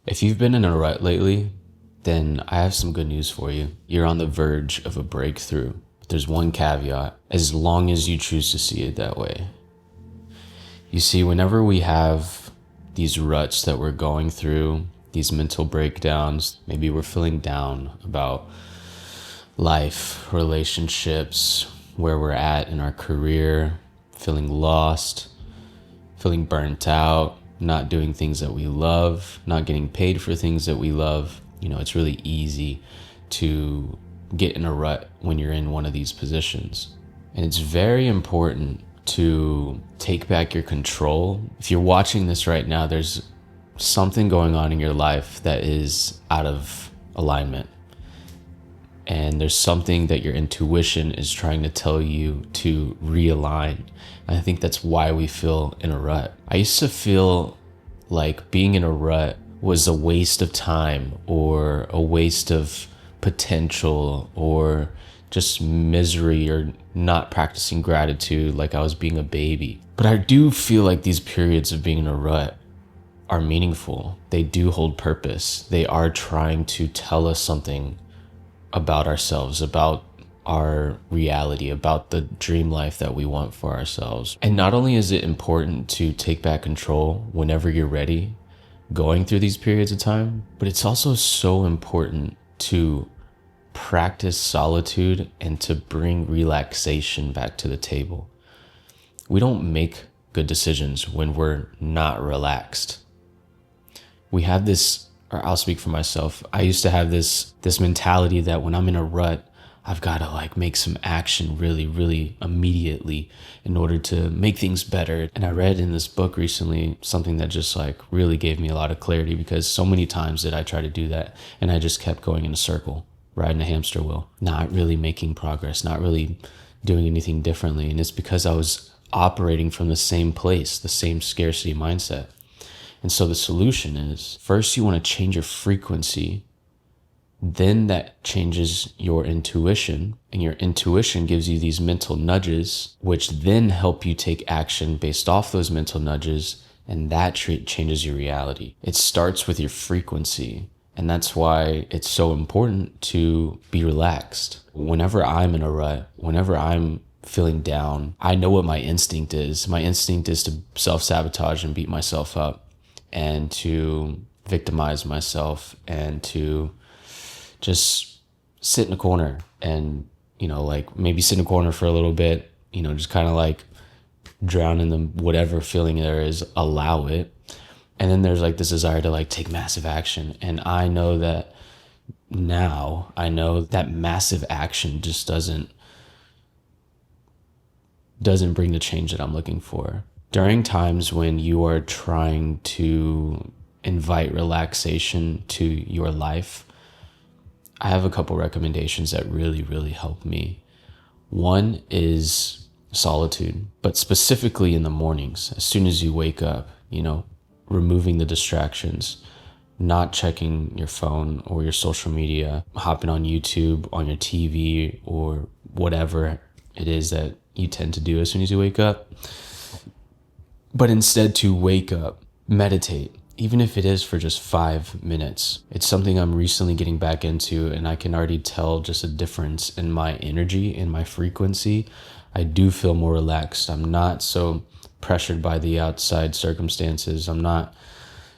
If you've been in a rut lately, then I have some good news for you. You're on the verge of a breakthrough. But there's one caveat, as long as you choose to see it that way. You see, whenever we have these ruts that we're going through, these mental breakdowns, maybe we're feeling down about life, relationships, where we're at in our career, feeling lost, feeling burnt out, not doing things that we love, not getting paid for things that we love. It's really easy to get in a rut when you're in one of these positions. And it's very important to take back your control. If you're watching this right now, there's something going on in your life that is out of alignment. And there's something that your intuition is trying to tell you to realign. And I think that's why we feel in a rut. I used to feel like being in a rut was a waste of time or a waste of potential or just misery or not practicing gratitude, like I was being a baby. But I do feel like these periods of being in a rut are meaningful. They do hold purpose. They are trying to tell us something about ourselves, about our reality, about the dream life that we want for ourselves. And not only is it important to take back control whenever you're ready, going through these periods of time, but it's also so important to practice solitude and to bring relaxation back to the table. We don't make good decisions when we're not relaxed. We have this, or I'll speak for myself. I used to have this mentality that when I'm in a rut, I've got to make some action really, really immediately in order to make things better. And I read in this book recently something that just really gave me a lot of clarity, because so many times did I try to do that and I just kept going in a circle, riding a hamster wheel, not really making progress, not really doing anything differently. And it's because I was operating from the same place, the same scarcity mindset. And so the solution is, first you want to change your frequency. Then that changes your intuition, and your intuition gives you these mental nudges, which then help you take action based off those mental nudges, and that changes your reality. It starts with your frequency, and that's why it's so important to be relaxed. Whenever I'm in a rut, whenever I'm feeling down, I know what my instinct is. My instinct is to self-sabotage and beat myself up, and to victimize myself, and to just sit in a corner and, maybe sit in a corner for a little bit, just kind of drown in the whatever feeling there is, allow it. And then there's this desire to take massive action. And I know that now, massive action just doesn't bring the change that I'm looking for. During times when you are trying to invite relaxation to your life, I have a couple recommendations that really, really help me. One is solitude, but specifically in the mornings, as soon as you wake up, removing the distractions, not checking your phone or your social media, hopping on YouTube, on your TV, or whatever it is that you tend to do as soon as you wake up. But instead to wake up, meditate, even if it is for just 5 minutes. It's something I'm recently getting back into, and I can already tell just a difference in my energy, in my frequency. I do feel more relaxed. I'm not so pressured by the outside circumstances. I'm not,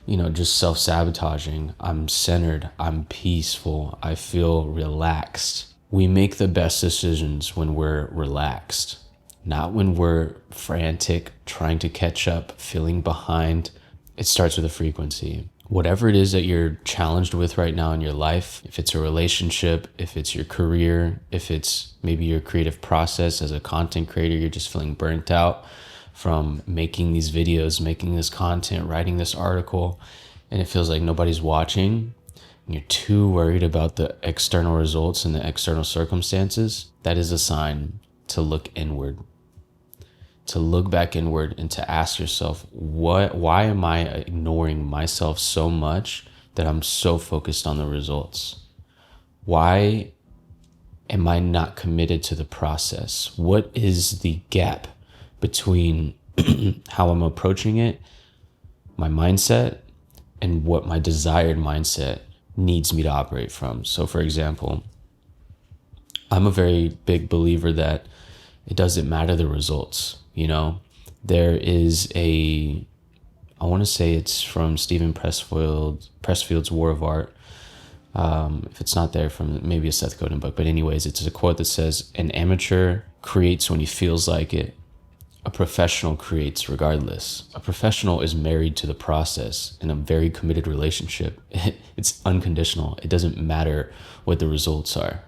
just self-sabotaging. I'm centered. I'm peaceful. I feel relaxed. We make the best decisions when we're relaxed, not when we're frantic, trying to catch up, feeling behind. It starts with a frequency. Whatever it is that you're challenged with right now in your life, if it's a relationship, if it's your career, if it's maybe your creative process as a content creator, you're just feeling burnt out from making these videos, making this content, writing this article, and it feels like nobody's watching, and you're too worried about the external results and the external circumstances, that is a sign to look inward. To look back inward and to ask yourself, why am I ignoring myself so much that I'm so focused on the results? Why am I not committed to the process? What is the gap between how I'm approaching it, my mindset, and what my desired mindset needs me to operate from. So for example, I'm a very big believer that it doesn't matter the results. There is I want to say it's from Stephen Pressfield's War of Art. If it's not there, from maybe a Seth Godin book. But anyways, it's a quote that says, an amateur creates when he feels like it. A professional creates regardless. A professional is married to the process in a very committed relationship. It's unconditional. It doesn't matter what the results are.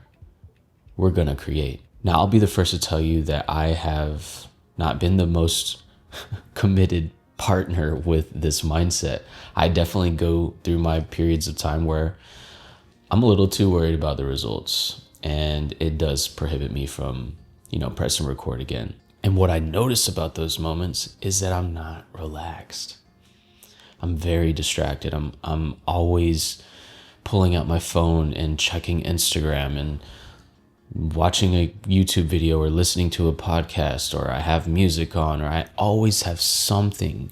We're going to create. Now, I'll be the first to tell you that I have not been the most committed partner with this mindset. I definitely go through my periods of time where I'm a little too worried about the results, and it does prohibit me from, pressing record again. And what I notice about those moments is that I'm not relaxed. I'm very distracted. I'm always pulling out my phone and checking Instagram and watching a YouTube video or listening to a podcast, or I have music on, or I always have something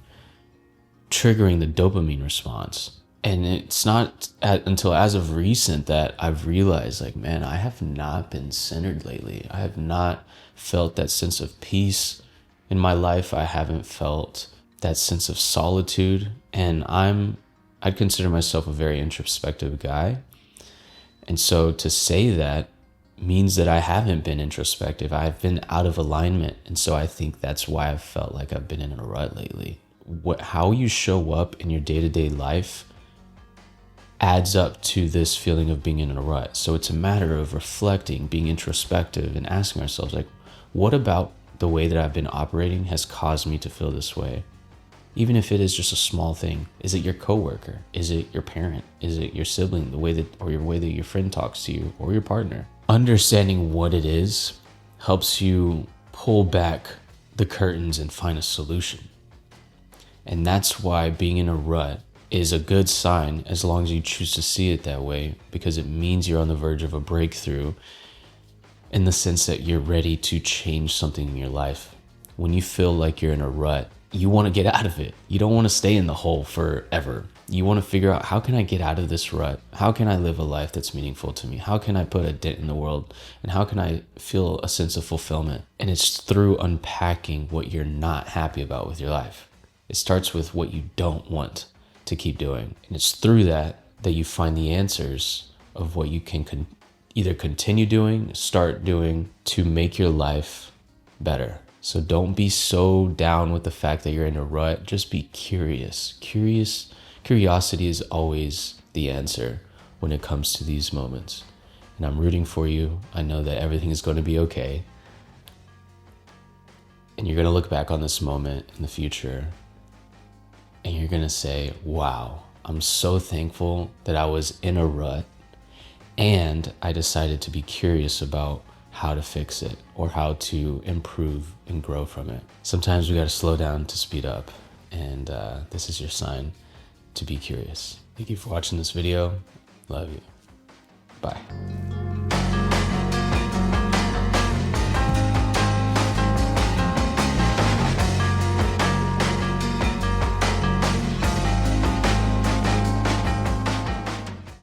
triggering the dopamine response. And it's not until as of recent that I've realized, like, man, I have not been centered lately. I have not felt that sense of peace in my life. I haven't felt that sense of solitude. And I'd consider myself a very introspective guy. And so to say that means that I haven't been introspective. I've been out of alignment. And so I think that's why I've felt like I've been in a rut lately. How you show up in your day-to-day life adds up to this feeling of being in a rut. So it's a matter of reflecting, being introspective, and asking ourselves, like, what about the way that I've been operating has caused me to feel this way? Even if it is just a small thing. Is it your coworker? Is it your parent? Is it your sibling? The way that your friend talks to you, or your partner? Understanding what it is helps you pull back the curtains and find a solution. And that's why being in a rut is a good sign, as long as you choose to see it that way, because it means you're on the verge of a breakthrough, in the sense that you're ready to change something in your life. When you feel like you're in a rut, you want to get out of it. You don't want to stay in the hole forever. You want to figure out, how can I get out of this rut? How can I live a life that's meaningful to me? How can I put a dent in the world? And how can I feel a sense of fulfillment? And it's through unpacking what you're not happy about with your life. It starts with what you don't want to keep doing. And it's through that you find the answers of what you can either continue doing, start doing, to make your life better. So don't be so down with the fact that you're in a rut. Just be curious. Curiosity is always the answer when it comes to these moments. And I'm rooting for you. I know that everything is going to be okay. And you're going to look back on this moment in the future, and you're going to say, wow, I'm so thankful that I was in a rut and I decided to be curious about how to fix it, or how to improve and grow from it. Sometimes we got to slow down to speed up. And this is your sign to be curious. Thank you for watching this video. Love you. Bye.